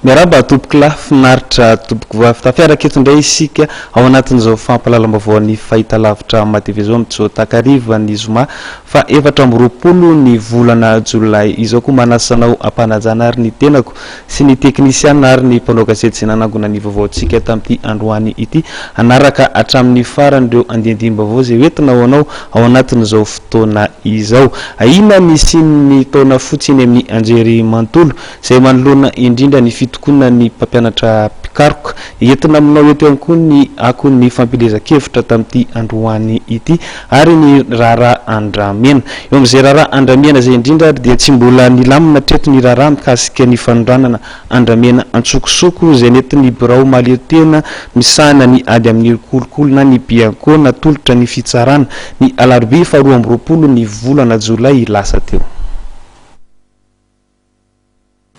Miaraba tompoko lafinaritra tompoko tafiaraka eto indray isika ao anatin'izao fampahalalam-baovao ny fahitalavitra matevizao mitso takariva ny zoma fa 4 ny volana jolay izao koa manasanao ampanajana ary ny tenako sy ny teknisiana ary ny mpanao gazety izay nanangona ny vaovaontsika tamin'ity androany ity anaraka hatramin'ny faran'ireo andiandim-baovao izay entinao anao ao anatin'izao fotoana izao. Aina misy ny taona fotsiny amin'ny Anjery Mantolo izay manoloana indrindra ny fitokona ny mpampianatra Pikaroka entina aminao eto ihany koa ny akon'ny fampilezan-kevitra tamin'ity androany ity ary ny Rara Andramena. Eo amin'izay Rara Andramena izay indrindra dia tsy mbola nilamina treto ny Rara mikasika ny fanondranana Andramena antsokosoko izay nentin'ny birao mahaleo-tena misahana ny ady amin'ny kolokolo na ny bianco natolotra ny fitsarana ny alarobia 22 ny volana jolay lasa teo.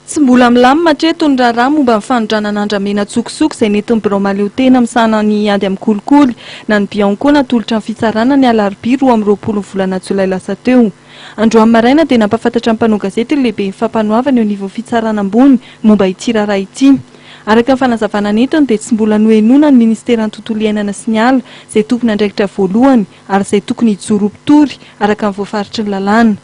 Tsy mbola milamina treto ny Rara momba ny fanondranana Andramena tsokosoko izay nentin'ny birao mahaleo-tena misahana ny ady amin'ny kolokolo na ny bianco natolotra ny fitsarana ny alarobia 22 volana jolay lasa teo. Androany maraina dia nampafantatra ny mpanao gazety lehibe ny fampanoavana eo anivon'ny fitsarana ambony momba ity Rara ity. Araka ny fanazavana netiny dia tsy mbola nohenona ny ministeran'ny tontolo iainana sy ny ala izay tokony andraikitra voalohany ary izay tokony hijoro-pitory araka ny voafaritry ny lalàna.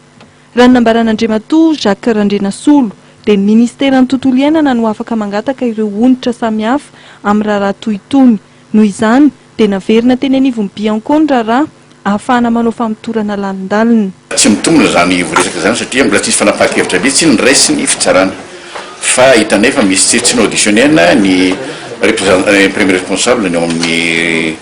Raha ny nambaran'Andriamatoa Jacques Randrenasolo dia ny ministeran'ny tontolo iainana no afaka mangataka ireo onitra samihafa amin'ny Rara toy itony. Noho izany dia naverina teny anivon'ny bianco ny Rara ahafahana manao famitorana lalindalina. Tsy mitombona zany voresaka zany satria mbola tsisy fanapahan-kevitra mihitsy ny raisiny fitsarana fa hitanay fa misy tsy auditionnaire ny premier responsable ny ao amin'ny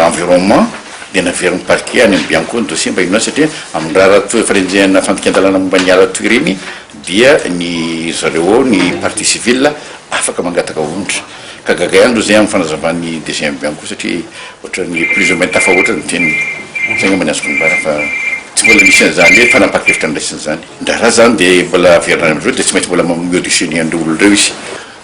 environnement dia naveriny parquet any amin'ny bianco ny dossier mba ino satria amin'ny Rara toy farenjehana fantokian-dalàna momba ny ala toy ireny dia ny zareo ny partie civile afaka mangataka onitra ka gaga andro zay amin'ny fanazavan'ny deuxième bianco satria ohatran'ny plus ou moins tafahoatra ny teniny zay ngamba ny azoko mibara fa tsy mbola misy an'izany hoe fanapakevitra ndraisin'izany Rara zany dia mbola averina amin'ireo dia tsy maintsy mbola mi-auditionner andreo olo ireo izy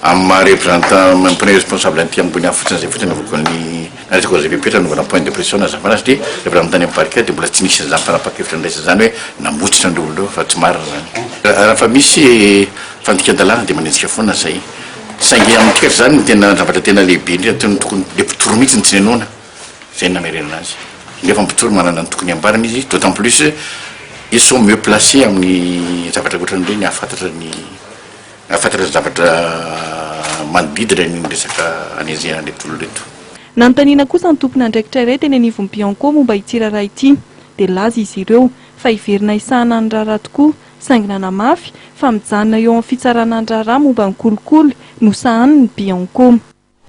amin'ny maha représentant premier responsable an'ity ambony hafa fotsiny zay fotsiny avoko ny naresaka ao zay bepetra novana point de pression nazavana satria rehefa mitany amin'ny parquet dia mbola tsy misy an'izany fanapakevitra ndraisin'izany hoe namotsitra andreo olo ireo fa tsy marina zany. Raha fa misy fantokian-dalàna dia manenjika foana zay saingy amin'ity zany tena zavatra tena lehibe indrindra tokony le mpitoro mihitsy ny tsy nenona zay namerena azy nefa mpitoro manana ny tokony ambarana izy d'autant plus ils sont mieux placés amin'ny zavatra ohatran'ireny afantatra zavatra manodidina ny resaka anezena reto olo reto. Nanontaniana kosa ny tompony andraikitra iray teny anivon'ny bianco momba ity Rara ity dia laza izy ireo fa hiverina isahana ny Rara tokoa saingy nanamafy fa mijanona eo amin'ny fitsarana ny Rara momba ny kolokolo no sahany ny bianco.